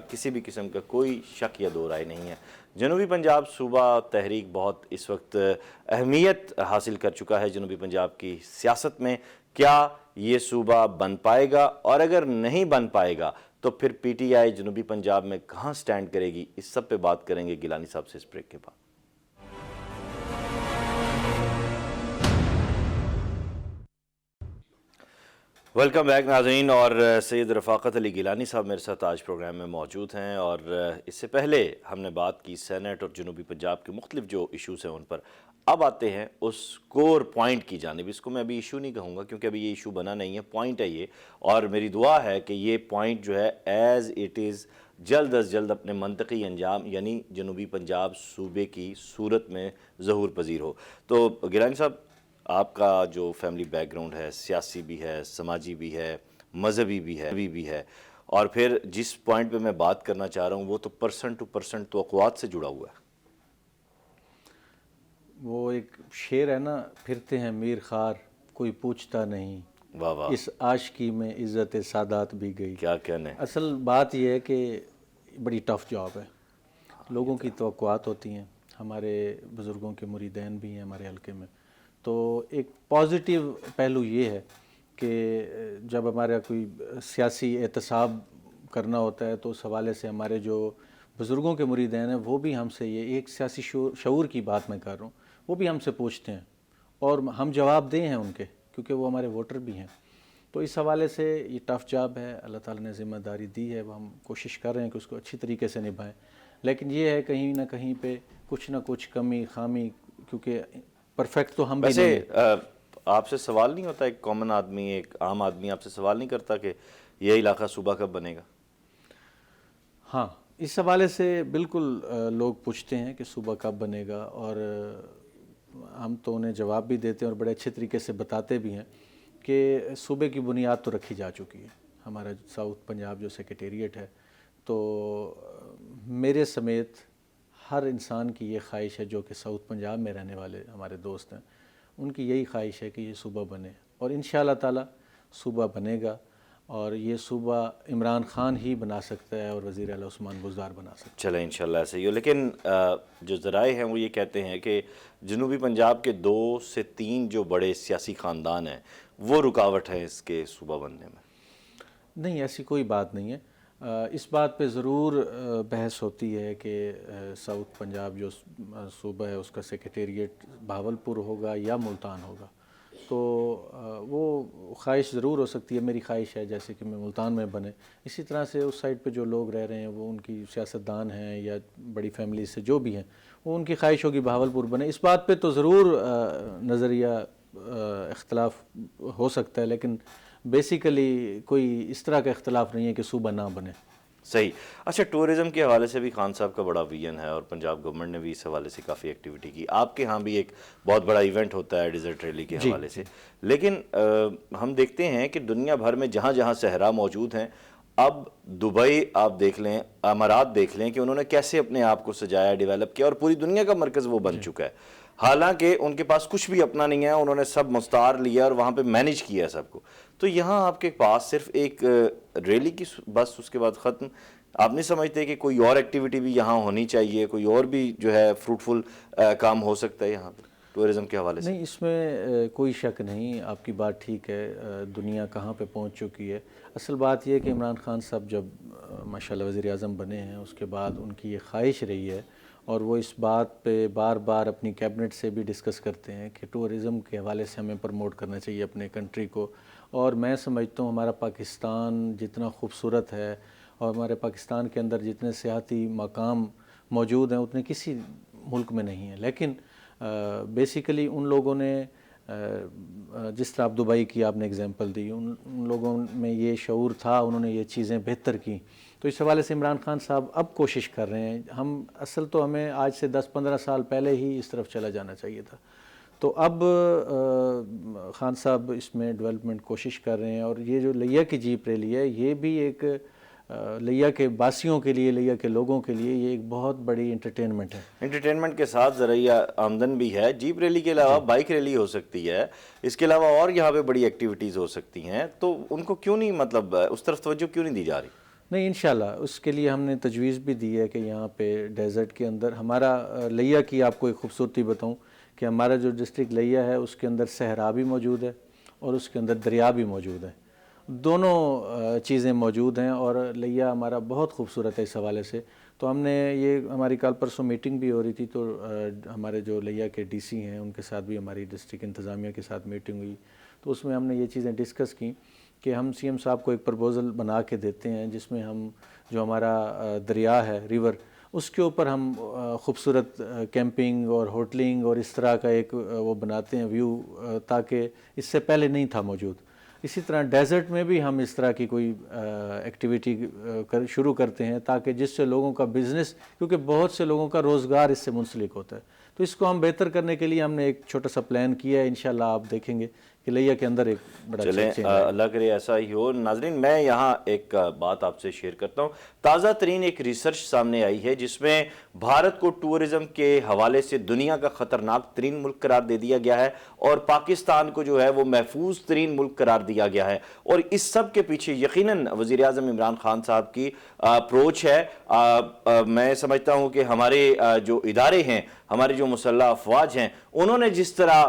کسی بھی قسم کا کوئی شک یا دو رائے نہیں ہے. جنوبی پنجاب صوبہ تحریک بہت اس وقت اہمیت حاصل کر چکا ہے جنوبی پنجاب کی سیاست میں. کیا یہ صوبہ بن پائے گا, اور اگر نہیں بن پائے گا تو پھر پی ٹی آئی جنوبی پنجاب میں کہاں سٹینڈ کرے گی؟ اس سب پہ بات کریں گے گیلانی صاحب سے اس بریک کے بعد. ویلکم بیک ناظرین, اور سید رفاقت علی گیلانی صاحب میرے ساتھ آج پروگرام میں موجود ہیں. اور اس سے پہلے ہم نے بات کی سینٹ اور جنوبی پنجاب کے مختلف جو ایشوز ہیں ان پر. اب آتے ہیں اس کور پوائنٹ کی جانب. اس کو میں ابھی ایشو نہیں کہوں گا کیونکہ ابھی یہ ایشو بنا نہیں ہے, پوائنٹ ہے یہ, اور میری دعا ہے کہ یہ پوائنٹ جو ہے ایز اٹ از جلد از جلد اپنے منطقی انجام یعنی جنوبی پنجاب صوبے کی صورت میں ظہور پذیر ہو. تو گیلانی صاحب, آپ کا جو فیملی بیک گراؤنڈ ہے, سیاسی بھی ہے, سماجی بھی ہے, مذہبی بھی ہے, اور پھر جس پوائنٹ پہ میں بات کرنا چاہ رہا ہوں وہ تو پرسنٹ ٹو پرسنٹ توقعات سے جڑا ہوا ہے. وہ ایک شعر ہے نا, پھرتے ہیں میر خار کوئی پوچھتا نہیں, واہ واہ, اس عاشقی میں عزت سادات بھی گئی. کیا کہنے. اصل بات یہ ہے کہ بڑی ٹف جاب ہے, لوگوں کی توقعات ہوتی ہیں, ہمارے بزرگوں کے مریدین بھی ہیں ہمارے حلقے میں. تو ایک پازیٹیو پہلو یہ ہے کہ جب ہمارا کوئی سیاسی احتساب کرنا ہوتا ہے تو اس حوالے سے ہمارے جو بزرگوں کے مریدین ہیں وہ بھی ہم سے, یہ ایک سیاسی شعور کی بات میں کر رہا ہوں, وہ بھی ہم سے پوچھتے ہیں اور ہم جواب دیں ہیں ان کے, کیونکہ وہ ہمارے ووٹر بھی ہیں. تو اس حوالے سے یہ ٹف جاب ہے, اللہ تعالیٰ نے ذمہ داری دی ہے, وہ ہم کوشش کر رہے ہیں کہ اس کو اچھی طریقے سے نبھائیں. لیکن یہ ہے کہیں نہ کہیں پہ کچھ نہ کچھ کمی خامی, کیونکہ پرفیکٹ تو ہم بھی نہیں ہیں. ویسے آپ سے سوال نہیں ہوتا, ایک کامن آدمی, ایک عام آدمی آپ سے سوال نہیں کرتا کہ یہ علاقہ صوبہ کب بنے گا؟ ہاں, اس حوالے سے بالکل لوگ پوچھتے ہیں کہ صوبہ کب بنے گا, اور ہم تو انہیں جواب بھی دیتے ہیں اور بڑے اچھے طریقے سے بتاتے بھی ہیں کہ صوبے کی بنیاد تو رکھی جا چکی ہے. ہمارا ساؤتھ پنجاب جو سیکریٹریٹ ہے, تو میرے سمیت ہر انسان کی یہ خواہش ہے جو کہ ساؤتھ پنجاب میں رہنے والے ہمارے دوست ہیں, ان کی یہی خواہش ہے کہ یہ صوبہ بنے, اور انشاءاللہ تعالی صوبہ بنے گا. اور یہ صوبہ عمران خان ہی بنا سکتا ہے اور وزیر اعلیٰ عثمان بزدار بنا سکتا ہے. چلیں انشاءاللہ ایسے ہی ہو. لیکن جو ذرائع ہیں وہ یہ کہتے ہیں کہ جنوبی پنجاب کے 2 سے 3 جو بڑے سیاسی خاندان ہیں وہ رکاوٹ ہیں اس کے صوبہ بننے میں. نہیں, ایسی کوئی بات نہیں ہے. اس بات پہ ضرور بحث ہوتی ہے کہ ساؤتھ پنجاب جو صوبہ ہے اس کا سیکریٹریٹ بہاولپور ہوگا یا ملتان ہوگا. تو وہ خواہش ضرور ہو سکتی ہے, میری خواہش ہے جیسے کہ میں ملتان میں بنے. اسی طرح سے اس سائڈ پہ جو لوگ رہ رہے ہیں وہ ان کی سیاستدان ہیں یا بڑی فیملی سے جو بھی ہیں, وہ ان کی خواہش ہوگی بہاولپور بنے. اس بات پہ تو ضرور نظریہ اختلاف ہو سکتا ہے, لیکن بیسیکلی کوئی اس طرح کا اختلاف نہیں ہے کہ صوبہ نہ بنے. صحیح. اچھا, ٹورزم کے حوالے سے بھی خان صاحب کا بڑا ویژن ہے اور پنجاب گورنمنٹ نے بھی اس حوالے سے کافی ایکٹیویٹی کی. آپ کے ہاں بھی ایک بہت بڑا ایونٹ ہوتا ہے ڈیزرٹ ریلی کے حوالے سے. لیکن ہم دیکھتے ہیں کہ دنیا بھر میں جہاں جہاں صحرا موجود ہیں, اب دبئی آپ دیکھ لیں, امارات دیکھ لیں کہ انہوں نے کیسے اپنے آپ کو سجایا, ڈیولپ کیا, اور پوری دنیا کا مرکز وہ بن چکا ہے. حالانکہ ان کے پاس کچھ بھی اپنا نہیں ہے, انہوں نے سب مستعار لیا اور وہاں پہ مینیج کیا ہے سب کو. تو یہاں آپ کے پاس صرف ایک ریلی کی بس, اس کے بعد ختم. آپ نہیں سمجھتے کہ کوئی اور ایکٹیویٹی بھی یہاں ہونی چاہیے, کوئی اور بھی جو ہے فروٹفل کام ہو سکتا ہے یہاں پہ ٹورزم کے حوالے سے؟ نہیں, اس میں کوئی شک نہیں, آپ کی بات ٹھیک ہے. دنیا کہاں پہ پہنچ چکی ہے. اصل بات یہ ہے کہ عمران خان صاحب جب ماشاءاللہ وزیر اعظم بنے ہیں, اس کے بعد ان کی یہ خواہش رہی ہے اور وہ اس بات پہ بار بار اپنی کیبنٹ سے بھی ڈسکس کرتے ہیں کہ ٹورزم کے حوالے سے ہمیں پروموٹ کرنا چاہیے اپنے کنٹری کو. اور میں سمجھتا ہوں ہمارا پاکستان جتنا خوبصورت ہے اور ہمارے پاکستان کے اندر جتنے سیاحتی مقام موجود ہیں اتنے کسی ملک میں نہیں ہیں. لیکن بیسیکلی ان لوگوں نے جس طرح آپ دبئی کی آپ نے اگزامپل دی، ان لوگوں میں یہ شعور تھا، انہوں نے یہ چیزیں بہتر کی. تو اس حوالے سے عمران خان صاحب اب کوشش کر رہے ہیں. اصل تو ہمیں آج سے 10-15 سال پہلے ہی اس طرف چلا جانا چاہیے تھا. تو اب خان صاحب اس میں ڈیولپمنٹ کوشش کر رہے ہیں. اور یہ جو لیا کی جیپ ریلی ہے، یہ بھی ایک لیا کے باسیوں کے لیے، لیا کے لوگوں کے لیے یہ ایک بہت بڑی انٹرٹینمنٹ ہے. انٹرٹینمنٹ کے ساتھ ذرائع آمدن بھی ہے. جیپ ریلی کے علاوہ بائک ریلی ہو سکتی ہے، اس کے علاوہ اور یہاں پہ بڑی ایکٹیویٹیز ہو سکتی ہیں. تو ان کو کیوں نہیں، مطلب اس طرف توجہ کیوں نہیں دی جا رہی؟ نہیں، انشاءاللہ اس کے لیے ہم نے تجویز بھی دی ہے کہ یہاں پہ ڈیزرٹ کے اندر ہمارا لیا کی آپ کو ایک خوبصورتی بتاؤں کہ ہمارا جو ڈسٹرکٹ لیا ہے اس کے اندر صحرا بھی موجود ہے اور اس کے اندر دریا بھی موجود ہے. دونوں چیزیں موجود ہیں اور لیا ہمارا بہت خوبصورت ہے اس حوالے سے. تو ہم نے یہ ہماری کل پرسوں میٹنگ بھی ہو رہی تھی، تو ہمارے جو لیا کے ڈی سی ہیں ان کے ساتھ بھی ہماری ڈسٹرکٹ انتظامیہ کے ساتھ میٹنگ ہوئی. تو اس میں ہم نے یہ چیزیں ڈسکس کی کہ ہم سی ایم صاحب کو ایک پرپوزل بنا کے دیتے ہیں جس میں ہم جو ہمارا دریا ہے، ریور، اس کے اوپر ہم خوبصورت کیمپنگ اور ہوٹلنگ اور اس طرح کا ایک وہ بناتے ہیں ویو، تاکہ اس سے پہلے نہیں تھا موجود. اسی طرح ڈیزرٹ میں بھی ہم اس طرح کی کوئی ایکٹیویٹی شروع کرتے ہیں تاکہ جس سے لوگوں کا بزنس، کیونکہ بہت سے لوگوں کا روزگار اس سے منسلک ہوتا ہے، تو اس کو ہم بہتر کرنے کے لیے ہم نے ایک چھوٹا سا پلان کیا ہے. انشاءاللہ آپ دیکھیں گے کہ لیا کے اندر ایک بڑا چلیں اللہ کرے ایسا ہی ہو. ناظرین، میں یہاں ایک بات آپ سے شیئر کرتا ہوں. تازہ ترین ایک ریسرچ سامنے آئی ہے جس میں بھارت کو ٹورزم کے حوالے سے دنیا کا خطرناک ترین ملک قرار دے دیا گیا ہے اور پاکستان کو جو ہے وہ محفوظ ترین ملک قرار دیا گیا ہے. اور اس سب کے پیچھے یقیناً وزیر اعظم عمران خان صاحب کی اپروچ ہے. میں سمجھتا ہوں کہ ہمارے جو ادارے ہیں، ہماری جو مسلح افواج ہیں، انہوں نے جس طرح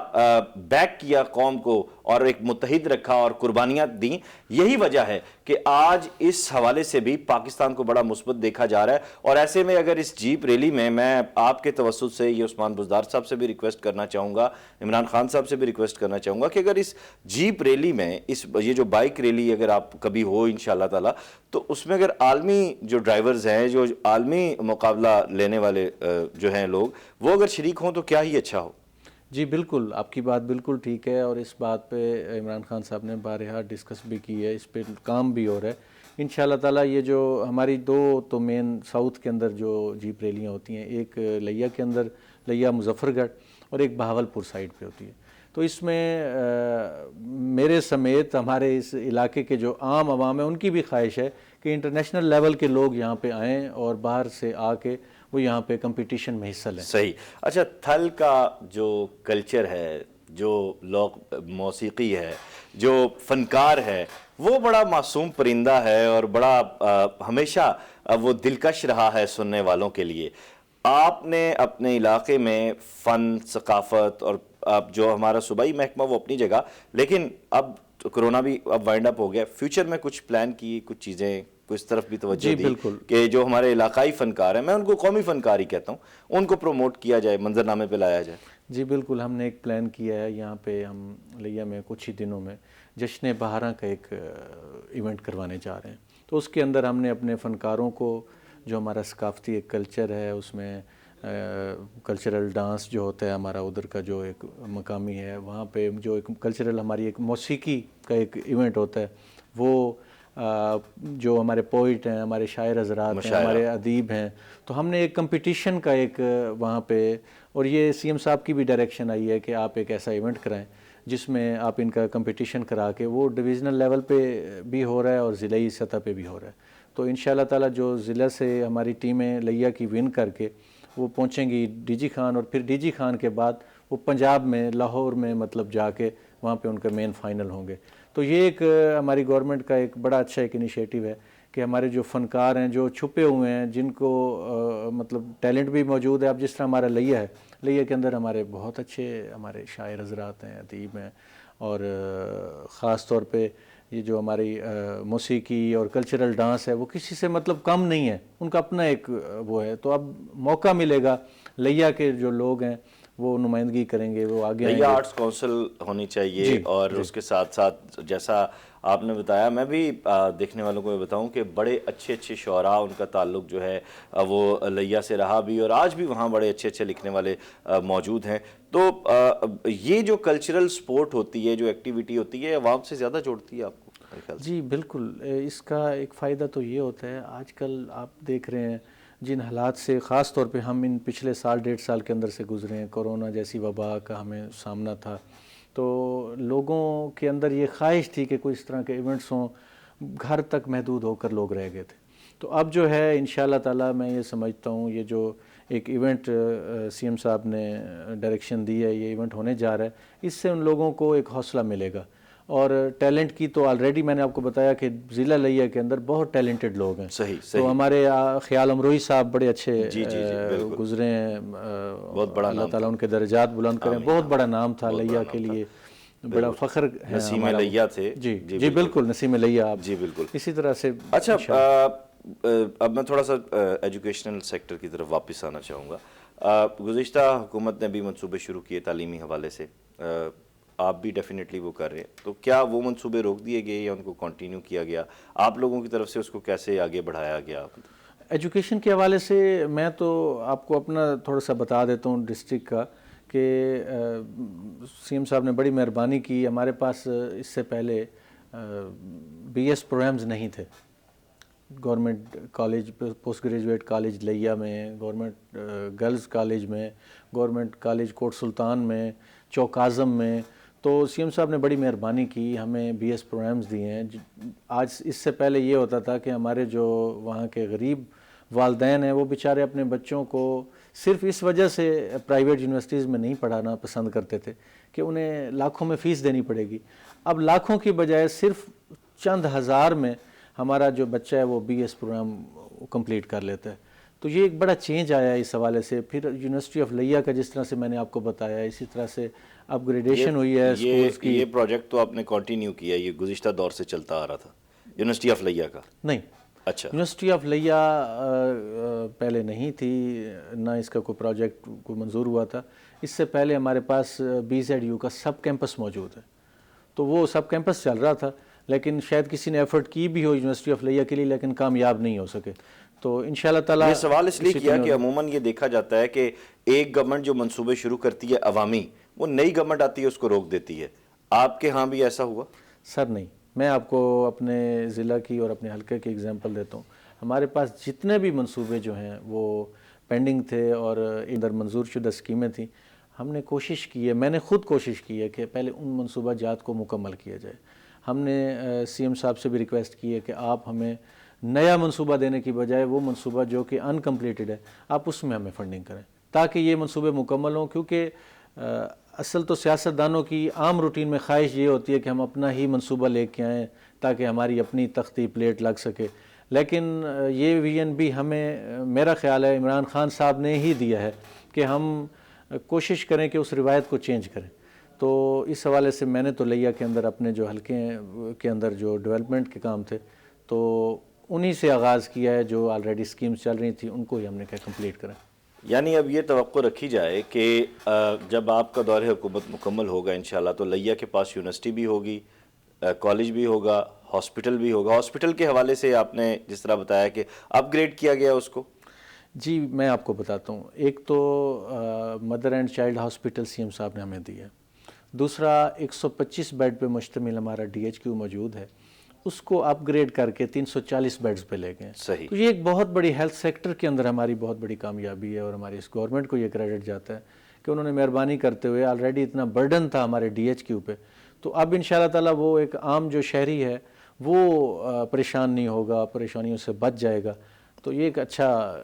بیک کیا قوم کو اور ایک متحد رکھا اور قربانیاں دیں، یہی وجہ ہے کہ آج اس حوالے سے بھی پاکستان کو بڑا مثبت دیکھا جا رہا ہے. اور ایسے میں اگر اس جیپ ریلی میں آپ کے توسط سے یہ عثمان بزدار صاحب سے بھی ریکویسٹ کرنا چاہوں گا، عمران خان صاحب سے بھی ریکویسٹ کرنا چاہوں گا کہ اگر اس جیپ ریلی میں یہ جو بائک ریلی اگر آپ کبھی ہو انشاءاللہ تعالی، تو اس میں اگر عالمی جو ڈرائیورز ہیں، جو عالمی مقابلہ لینے والے جو ہیں لوگ، وہ اگر شریک ہوں تو کیا ہی اچھا ہو. جی بالکل، آپ کی بات بالکل ٹھیک ہے. اور اس بات پہ عمران خان صاحب نے بارہا ڈسکس بھی کی ہے، اس پہ کام بھی ہو رہا ہے. انشاءاللہ تعالیٰ یہ جو ہماری دو تو مین ساؤتھ کے اندر جو جیپ ریلیاں ہوتی ہیں، ایک لیا کے اندر، لیا مظفر گڑھ، اور ایک بہاولپور سائڈ پہ ہوتی ہے. تو اس میں میرے سمیت ہمارے اس علاقے کے جو عام عوام ہیں ان کی بھی خواہش ہے کہ انٹرنیشنل لیول کے لوگ یہاں پہ آئیں اور باہر سے آ کے وہ یہاں پہ کمپٹیشن میں حصہ لیں. صحیح. اچھا، تھل کا جو کلچر ہے، جو لوک موسیقی ہے، جو فنکار ہے، وہ بڑا معصوم پرندہ ہے اور بڑا ہمیشہ وہ دلکش رہا ہے سننے والوں کے لیے. آپ نے اپنے علاقے میں فن، ثقافت اور اب جو ہمارا صوبائی محکمہ وہ اپنی جگہ، لیکن اب کرونا بھی اب وائنڈ اپ ہو گیا، فیوچر میں کچھ پلان کی، کچھ چیزیں کو اس طرف بھی توجہ دی کہ جو ہمارے علاقائی فنکار ہیں، میں ان کو قومی فنکار ہی کہتا ہوں، ان کو پروموٹ کیا جائے، منظرنامے پہ لایا جائے. جی بالکل، ہم نے ایک پلان کیا ہے. یہاں پہ ہم لیا میں کچھ ہی دنوں میں جشن بہاراں کا ایک ایونٹ کروانے جا رہے ہیں. تو اس کے اندر ہم نے اپنے فنکاروں کو، جو ہمارا ثقافتی ایک کلچر ہے، اس میں کلچرل ڈانس جو ہوتا ہے ہمارا ادھر کا جو ایک مقامی ہے، وہاں پہ جو ایک کلچرل ہماری ایک موسیقی کا ایک ایونٹ ہوتا ہے، وہ جو ہمارے پوئٹ ہیں، ہمارے شاعر حضرات ہیں، ہمارے ادیب ہیں، تو ہم نے ایک کمپٹیشن کا ایک وہاں پہ، اور یہ سی ایم صاحب کی بھی ڈائریکشن آئی ہے کہ آپ ایک ایسا ایونٹ کرائیں جس میں آپ ان کا کمپٹیشن کرا کے، وہ ڈویژنل لیول پہ بھی ہو رہا ہے اور ضلعی سطح پہ بھی ہو رہا ہے. تو انشاءاللہ تعالیٰ جو ضلع سے ہماری ٹیمیں لیا کی ون کر کے وہ پہنچیں گی ڈی جی خان، اور پھر ڈی جی خان کے بعد وہ پنجاب میں، لاہور میں مطلب جا کے وہاں پہ ان کے مین فائنل ہوں گے. تو یہ ایک ہماری گورنمنٹ کا ایک بڑا اچھا ایک انیشیٹو ہے کہ ہمارے جو فنکار ہیں، جو چھپے ہوئے ہیں، جن کو مطلب ٹیلنٹ بھی موجود ہے. اب جس طرح ہمارا لیا ہے، لیا کے اندر ہمارے بہت اچھے ہمارے شاعر حضرات ہیں، ادیب ہیں، اور خاص طور پہ یہ جو ہماری موسیقی اور کلچرل ڈانس ہے وہ کسی سے مطلب کم نہیں ہے، ان کا اپنا ایک وہ ہے. تو اب موقع ملے گا، لیا کے جو لوگ ہیں وہ نمائندگی کریں گے، وہ آگے آئیں گے. لیا آرٹس کونسل ہونی چاہیے، اور اس کے ساتھ ساتھ جیسا آپ نے بتایا. میں بھی دیکھنے والوں کو میں بتاؤں کہ بڑے اچھے اچھے شعراء ان کا تعلق جو ہے وہ لیا سے رہا بھی, اور آج بھی وہاں بڑے اچھے اچھے لکھنے والے موجود ہیں. تو یہ جو کلچرل سپورٹ ہوتی ہے, جو ایکٹیویٹی ہوتی ہے, عوام سے زیادہ جوڑتی ہے آپ کو میرے خیال سے؟ جی بالکل, اس کا ایک فائدہ تو یہ ہوتا ہے, آج کل آپ دیکھ رہے ہیں جن حالات سے خاص طور پہ ہم ان پچھلے سال 1.5 سال کے اندر سے گزرے ہیں, کورونا جیسی وبا کا ہمیں سامنا تھا, تو لوگوں کے اندر یہ خواہش تھی کہ کوئی اس طرح کے ایونٹس ہوں, گھر تک محدود ہو کر لوگ رہ گئے تھے. تو اب جو ہے انشاءاللہ تعالی میں یہ سمجھتا ہوں یہ جو ایک ایونٹ سی ایم صاحب نے ڈائریکشن دی ہے, یہ ایونٹ ہونے جا رہا ہے, اس سے ان لوگوں کو ایک حوصلہ ملے گا. اور ٹیلنٹ کی تو آلریڈی میں نے آپ کو بتایا کہ ضلع لیا کے اندر بہت ٹیلنٹڈ لوگ ہیں. صحیح تو ہمارے خیال امروہی صاحب بڑے اچھے گزرے ہیں, بہت بڑا اللہ تعالیٰ ان کے درجات بلند کریں. بہت بڑا نام تھا لیا کے لیے, بڑا فخر ہے. نسیم لیا تھے. جی بالکل, نسیم لیا آپ. جی بالکل, اسی طرح سے. اچھا, اب میں تھوڑا سا ایجوکیشنل سیکٹر کی طرف واپس آنا چاہوں گا. گزشتہ حکومت نے بھی منصوبے شروع کیے تعلیمی حوالے سے, آپ بھی ڈیفینیٹلی وہ کر رہے ہیں, تو کیا وہ منصوبے روک دیے گئے یا ان کو کنٹینیو کیا گیا؟ آپ لوگوں کی طرف سے اس کو کیسے آگے بڑھایا گیا؟ ایجوکیشن کے حوالے سے میں تو آپ کو اپنا تھوڑا سا بتا دیتا ہوں ڈسٹرکٹ کا, کہ سی ایم صاحب نے بڑی مہربانی کی. ہمارے پاس اس سے پہلے بی ایس پروگرامز نہیں تھے. Government college, post graduate college لیا میں, گورنمنٹ گرلز کالج میں, گورنمنٹ کالج کوٹ سلطان میں, چوک اعظم میں. تو سی ایم صاحب نے بڑی مہربانی کی, ہمیں بی ایس پروگرامز دیے ہیں. آج اس سے پہلے یہ ہوتا تھا کہ ہمارے جو وہاں کے غریب والدین ہیں وہ بیچارے اپنے بچوں کو صرف اس وجہ سے پرائیویٹ یونیورسٹیز میں نہیں پڑھانا پسند کرتے تھے کہ انہیں لاکھوں میں فیس دینی پڑے گی. اب لاکھوں کی بجائے صرف چند ہزار میں ہمارا جو بچہ ہے وہ بی ایس پروگرام کمپلیٹ کر لیتا ہے. تو یہ ایک بڑا چینج آیا اس حوالے سے. پھر یونیورسٹی آف لیا کا جس طرح سے میں نے آپ کو بتایا, اسی طرح سے اپ گریڈیشن ہوئی ہے سکولز کی. یہ پروجیکٹ تو آپ نے کنٹینیو کیا, یہ گزشتہ دور سے چلتا آ رہا تھا یونیورسٹی آف لیا کا؟ نہیں, اچھا, یونیورسٹی آف لیا پہلے نہیں تھی, نہ اس کا کوئی پروجیکٹ کو منظور ہوا تھا. اس سے پہلے ہمارے پاس بی زیڈ یو کا سب کیمپس موجود ہے, تو وہ سب کیمپس چل رہا تھا, لیکن شاید کسی نے ایفرٹ کی بھی ہو یونیورسٹی آف لیا کے لیے, لیکن کامیاب نہیں ہو سکے. تو انشاءاللہ تعالیٰ یہ سوال اس لیے کیا کہ عموماً یہ دیکھا جاتا ہے کہ ایک گورنمنٹ جو منصوبے شروع کرتی ہے عوامی, وہ نئی گورنمنٹ آتی ہے اس کو روک دیتی ہے. آپ کے ہاں بھی ایسا ہوا؟ سر نہیں, میں آپ کو اپنے ضلع کی اور اپنے حلقے کی اگزامپل دیتا ہوں. ہمارے پاس جتنے بھی منصوبے جو ہیں وہ پینڈنگ تھے اور ادھر منظور شدہ اسکیمیں تھیں, ہم نے کوشش کی ہے, میں نے خود کوشش کی ہے کہ پہلے ان منصوبہ جات کو مکمل کیا جائے. ہم نے سی ایم صاحب سے بھی ریکویسٹ کی ہے کہ آپ ہمیں نیا منصوبہ دینے کی بجائے وہ منصوبہ جو کہ انکمپلیٹڈ ہے آپ اس میں ہمیں فنڈنگ کریں, تاکہ یہ منصوبے مکمل ہوں. کیونکہ اصل تو سیاستدانوں کی عام روٹین میں خواہش یہ ہوتی ہے کہ ہم اپنا ہی منصوبہ لے کے آئیں تاکہ ہماری اپنی تختی پلیٹ لگ سکے. لیکن یہ ویژن بھی ہمیں, میرا خیال ہے عمران خان صاحب نے ہی دیا ہے کہ ہم کوشش کریں کہ اس روایت کو چینج کریں. تو اس حوالے سے میں نے تو لیا کے اندر اپنے جو حلقے کے اندر جو ڈیولپمنٹ کے کام تھے تو انہی سے آغاز کیا ہے, جو آلریڈی اسکیمز چل رہی تھیں ان کو ہی ہم نے کیا کمپلیٹ کریں. یعنی اب یہ توقع رکھی جائے کہ جب آپ کا دور حکومت مکمل ہوگا انشاءاللہ, تو لیا کے پاس یونیورسٹی بھی ہوگی, کالج بھی ہوگا, ہاسپٹل بھی ہوگا. ہاسپٹل کے حوالے سے آپ نے جس طرح بتایا کہ اپ گریڈ کیا گیا اس کو. جی میں آپ کو بتاتا ہوں. ایک تو mother and child hospital CM ایم صاحب نے ہمیں دیا ہے. دوسرا 125 بیڈ پہ مشتمل ہمارا ڈی ایچ کیو موجود ہے, اس کو اپ گریڈ کر کے 340 بیڈز پہ لے گئے. صحیح. تو یہ ایک بہت بڑی ہیلتھ سیکٹر کے اندر ہماری بہت بڑی کامیابی ہے, اور ہماری اس گورنمنٹ کو یہ کریڈٹ جاتا ہے کہ انہوں نے مہربانی کرتے ہوئے, آلریڈی اتنا برڈن تھا ہمارے ڈی ایچ کیو پہ, تو اب انشاءاللہ تعالیٰ وہ ایک عام جو شہری ہے وہ پریشان نہیں ہوگا, پریشانیوں سے بچ جائے گا. تو یہ ایک اچھا.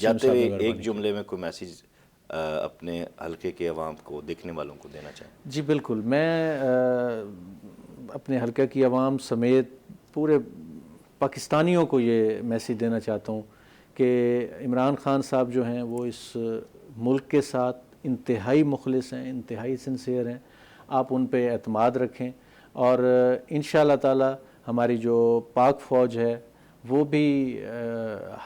جاتے ہوئے ایک جملے میں کوئی میسیج اپنے حلقے کے عوام کو, دیکھنے والوں کو دینا چاہیں؟ جی بالکل, میں اپنے حلقے کی عوام سمیت پورے پاکستانیوں کو یہ میسیج دینا چاہتا ہوں کہ عمران خان صاحب جو ہیں وہ اس ملک کے ساتھ انتہائی مخلص ہیں, انتہائی سنسیئر ہیں. آپ ان پہ اعتماد رکھیں, اور انشاءاللہ تعالی ہماری جو پاک فوج ہے وہ بھی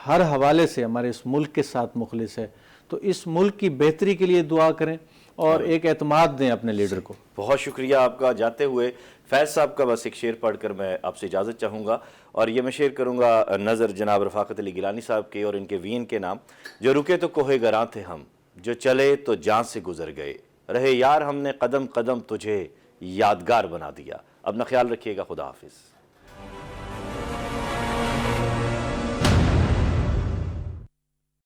ہر حوالے سے ہمارے اس ملک کے ساتھ مخلص ہے. تو اس ملک کی بہتری کے لیے دعا کریں اور ایک اعتماد دیں اپنے لیڈر کو. بہت شکریہ آپ کا. جاتے ہوئے فیض صاحب کا بس ایک شعر پڑھ کر میں آپ سے اجازت چاہوں گا, اور یہ میں شعر کروں گا نظر جناب رفاقت علی گیلانی صاحب کے اور ان کے وین کے نام. جو رکے تو کوہ گراں تھے ہم, جو چلے تو جان سے گزر گئے, رہے یار ہم نے قدم قدم تجھے یادگار بنا دیا. اپنا خیال رکھیے گا. خدا حافظ.